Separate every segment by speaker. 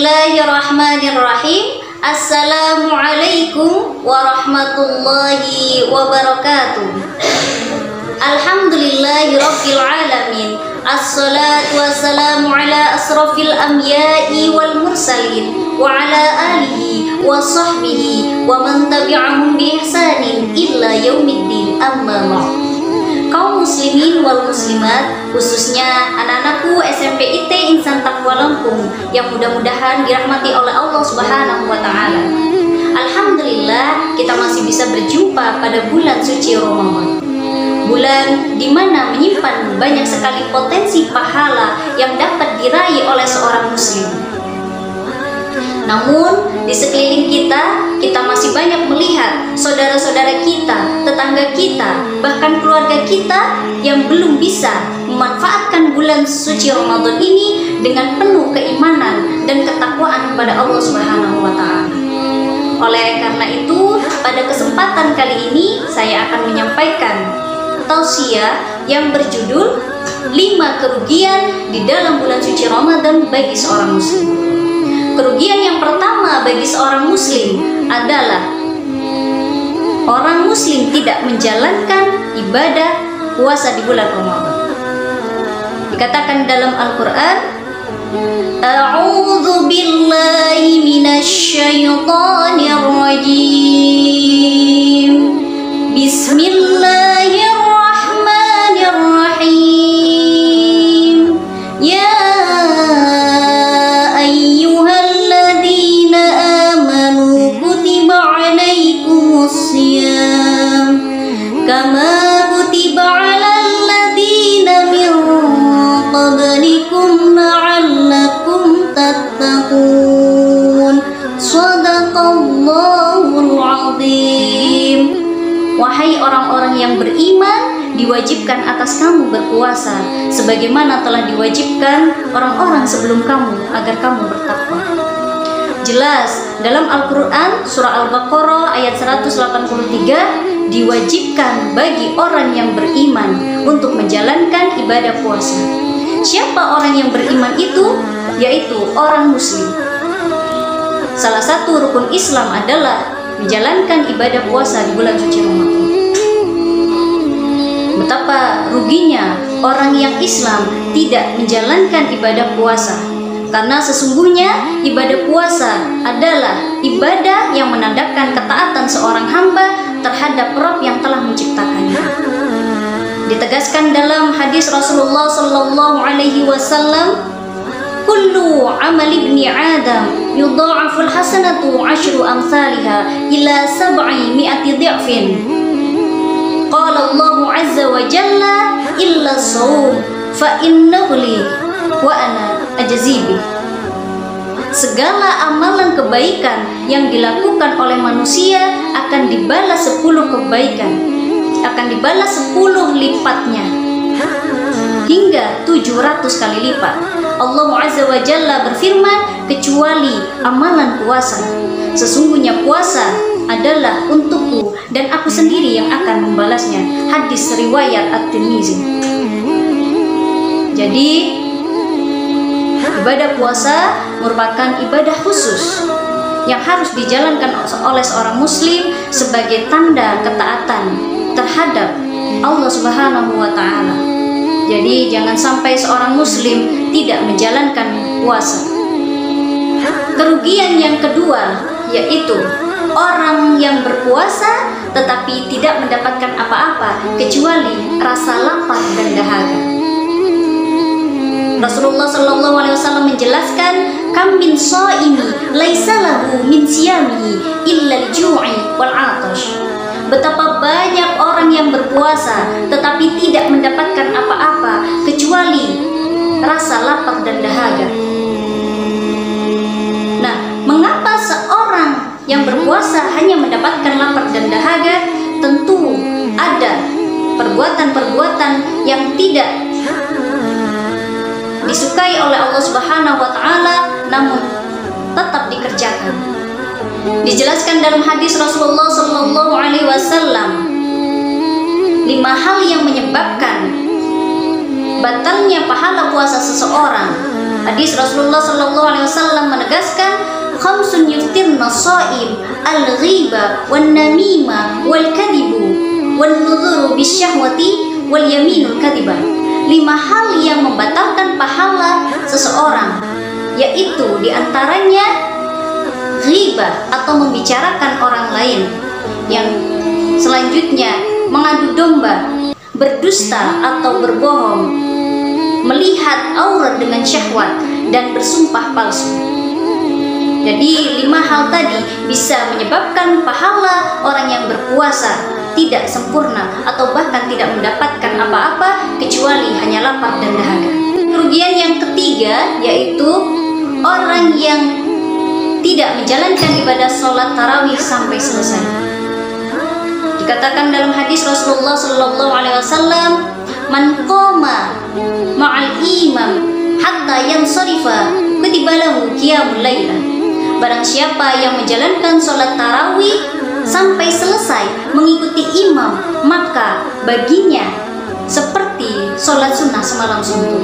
Speaker 1: Bismillahirrahmanirrahim. Assalamualaikum warahmatullahi wabarakatuh. Alhamdulillahirabbil alamin. Assalatu wassalamu ala asrafil anbiya'i wal mursalin wa ala alihi wa sahbihi wa man tabi'ahum bi ihsanin illa yaumiddin, amma ba'd. Kaum muslimin wal muslimat, khususnya anak-anakku SMP IT Insan Taqwa Lampung yang mudah-mudahan dirahmati oleh Allah Subhanahu wa taala. Alhamdulillah, kita masih bisa berjumpa pada bulan suci Ramadan. Bulan di mana menyimpan banyak sekali potensi pahala yang dapat diraih oleh seorang muslim. Namun di sekeliling kita masih banyak melihat saudara-saudara kita, tetangga kita, bahkan keluarga kita yang belum bisa memanfaatkan bulan suci Ramadan ini dengan penuh keimanan dan ketakwaan kepada Allah Subhanahu wa taala. Oleh karena itu, pada kesempatan kali ini saya akan menyampaikan tausiah yang berjudul 5 kerugian di dalam bulan suci Ramadan bagi seorang muslim. Kerugian yang pertama bagi seorang muslim adalah orang muslim tidak menjalankan ibadah puasa di bulan Ramadan. Dikatakan dalam Al-Quran, A'udzu billahi minasyaitonir rajim. Bismillahirrahmanirrahim. Ya kama kutiba 'alal ladzina min qablikum la'allakum tattaqun. Shadaqallahul 'azim. Wahai orang-orang yang beriman, diwajibkan atas kamu berpuasa sebagaimana telah diwajibkan orang-orang sebelum kamu agar kamu bertakwa. Jelas dalam Al-Quran surah Al-Baqarah ayat 183 diwajibkan bagi orang yang beriman untuk menjalankan ibadah puasa. Siapa orang yang beriman itu? Yaitu orang muslim. Salah satu rukun Islam adalah menjalankan ibadah puasa di bulan suci Ramadan. Betapa ruginya orang yang Islam tidak menjalankan ibadah puasa. Karena sesungguhnya ibadah puasa adalah ibadah yang menandakan ketaatan seorang hamba terhadap Rabb yang telah menciptakannya. Ditegaskan dalam hadis Rasulullah sallallahu alaihi wasallam, kullu amal ibni Adam yudha'aful hasanatu 'asyru amsalha ila 700 dhi'fin. Qala Allah 'azza wa jalla illa shaum fa innahu li wa ana ajzibi. Segala amalan kebaikan yang dilakukan oleh manusia akan dibalas 10 kebaikan, akan dibalas 10 lipatnya hingga 700 kali lipat. Allah Azza wa Jalla berfirman, kecuali amalan puasa. Sesungguhnya puasa adalah untukku dan aku sendiri yang akan membalasnya. Hadis riwayat At-Tirmizi. Jadi ibadah puasa merupakan ibadah khusus yang harus dijalankan oleh seorang muslim sebagai tanda ketaatan terhadap Allah Subhanahu wa taala. Jadi jangan sampai seorang muslim tidak menjalankan puasa. Kerugian yang kedua yaitu orang yang berpuasa tetapi tidak mendapatkan apa-apa kecuali rasa lapar dan dahaga. Rasulullah sallallahu alaihi wasallam menjelaskan, kam min shaimi laisa lahu min siyamihi illa al-ju'i wal 'atash. Betapa banyak orang yang berpuasa tetapi tidak mendapatkan apa-apa kecuali rasa lapar dan dahaga. Nah, mengapa seorang yang berpuasa hanya mendapatkan lapar dan dahaga? Tentu ada perbuatan-perbuatan yang tidak disukai oleh Allah Subhanahu wa taala namun tetap dikerjakan. Dijelaskan dalam hadis Rasulullah sallallahu alaihi wasallam 5 hal yang menyebabkan batalnya pahala puasa seseorang Hadis Rasulullah sallallahu alaihi wasallam menegaskan, khamsun yuftirna shaim, al-ghiba wan namima wal kadibu wan nudhuru bisyahwati wal yaminul kadibah. 5 hal yang membatalkan pahala seseorang, yaitu diantaranya ghibah atau membicarakan orang lain, yang selanjutnya mengadu domba, berdusta atau berbohong, melihat aurat dengan syahwat, dan bersumpah palsu. Jadi 5 hal tadi bisa menyebabkan pahala orang yang berpuasa tidak sempurna atau bahkan tidak mendapatkan apa-apa kecuali hanya lapar dan dahaga. Kerugian yang ketiga yaitu orang yang tidak menjalankan ibadah sholat tarawih sampai selesai. Dikatakan dalam hadis Rasulullah sallallahu alaihi wasallam, man qama ma'al imam hatta yansarifa kutiba lahu qiyamul lailah. Barang siapa yang menjalankan sholat tarawih sampai selesai mengikuti imam, maka baginya seperti sholat sunnah semalam suntuk.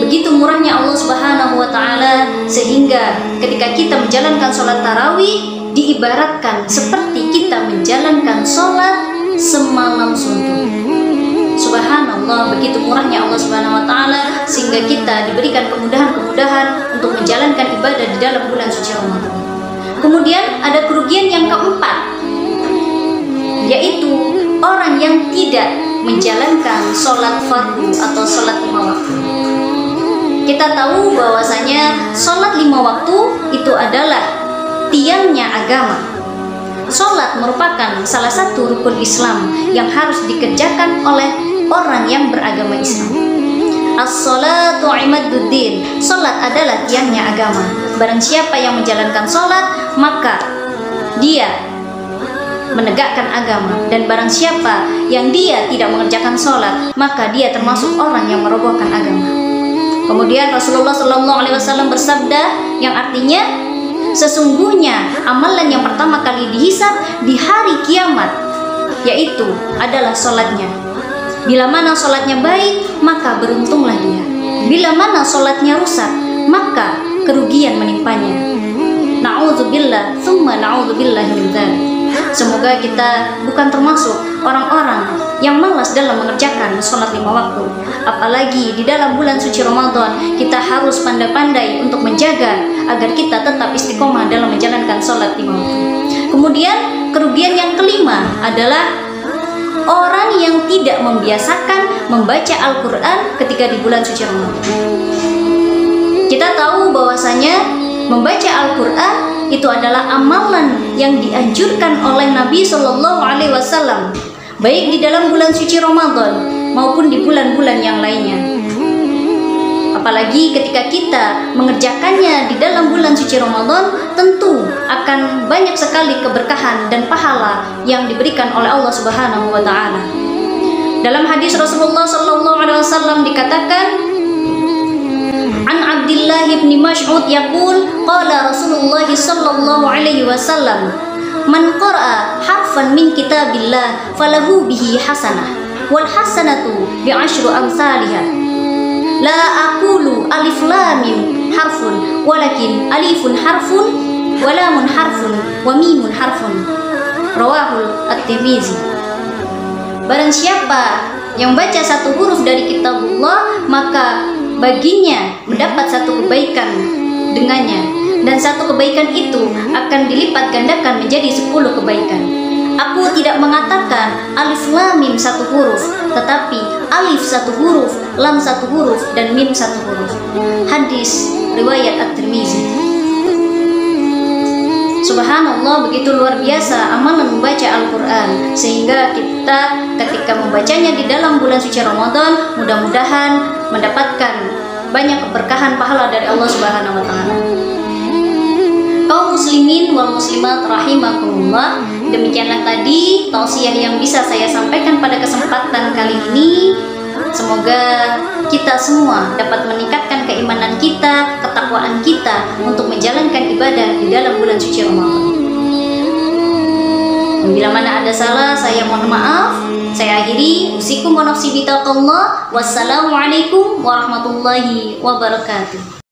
Speaker 1: Begitu murahnya Allah Subhanahu wa Ta'ala, sehingga ketika kita menjalankan sholat tarawih diibaratkan seperti kita menjalankan sholat semalam suntuk. Subhanallah, begitu murahnya Allah Subhanahu wa Ta'ala, sehingga kita diberikan kemudahan-kemudahan untuk menjalankan ibadah di dalam bulan suci Ramadan. Kemudian ada kerugian yang keempat, yaitu orang yang tidak menjalankan sholat fardu atau sholat 5 waktu. Kita tahu bahwasanya sholat 5 waktu itu adalah tiangnya agama. Sholat merupakan salah satu rukun Islam yang harus dikerjakan oleh orang yang beragama Islam. As-sholatu imaduddin. Sholat adalah tiangnya agama. Barang siapa yang menjalankan sholat, maka dia menegakkan agama. Dan barang siapa yang dia tidak mengerjakan sholat, maka dia termasuk orang yang merobohkan agama. Kemudian Rasulullah SAW bersabda, yang artinya sesungguhnya amalan yang pertama kali dihisab di hari kiamat yaitu adalah sholatnya. Bila mana sholatnya baik, maka beruntunglah dia. Bila mana sholatnya rusak, maka kerugian menimpanya. Na'udzubillah, thumma na'udzubillah min dzalik. Semoga kita bukan termasuk orang-orang yang malas dalam mengerjakan sholat 5 waktu. Apalagi di dalam bulan suci Ramadan, kita harus pandai-pandai untuk menjaga agar kita tetap istiqomah dalam menjalankan sholat 5 waktu. Kemudian kerugian yang kelima adalah orang yang tidak membiasakan membaca Al-Quran ketika di bulan suci Ramadan. Kita tahu bahwasanya membaca Al-Quran itu adalah amalan yang dianjurkan oleh Nabi Shallallahu Alaihi Wasallam, baik di dalam bulan suci Ramadan maupun di bulan-bulan yang lainnya. Apalagi ketika kita mengerjakannya di dalam bulan suci Ramadan, tentu akan banyak sekali keberkahan dan pahala yang diberikan oleh Allah Subhanahu wa Ta'ala. Dalam hadis Rasulullah sallallahu alaihi wasallam dikatakan, An Abdullah bin Mas'ud yaqul qala Rasulullah sallallahu alaihi wasallam, man qara'a harfan min kitabillah falahu bihi hasanah wal hasanatu bi asyri amsalihha. La aqulu alif lam mim harfun walakin alifun harfun wa lamun harfun wa mimun harfun. Rawahul At-Tirmizi. Barang siapa yang baca satu huruf dari kitabullah, maka baginya mendapat satu kebaikan dengannya, dan satu kebaikan itu akan dilipat gandakan menjadi 10 kebaikan. Aku tidak mengatakan alif lam mim satu huruf, tetapi alif satu huruf, lam satu huruf, dan mim satu huruf. Hadis riwayat At-Tirmizi. Subhanallah, begitu luar biasa amalan membaca Al-Quran, sehingga kita ketika membacanya di dalam bulan suci Ramadan, mudah-mudahan mendapatkan banyak keberkahan pahala dari Allah Subhanahu wa Ta'ala. Kaum muslimin wal muslimat rahimakumullah, demikianlah tadi tausiah yang bisa saya sampaikan pada kesempatan kali ini. Semoga kita semua dapat meningkatkan keimanan kita, ketakwaan kita untuk menjalankan ibadah di dalam bulan suci Ramadan. Bila mana ada salah, saya mohon maaf. Saya akhiri, usikum wa nafsi bitaqallah. Wassalamualaikum warahmatullahi wabarakatuh.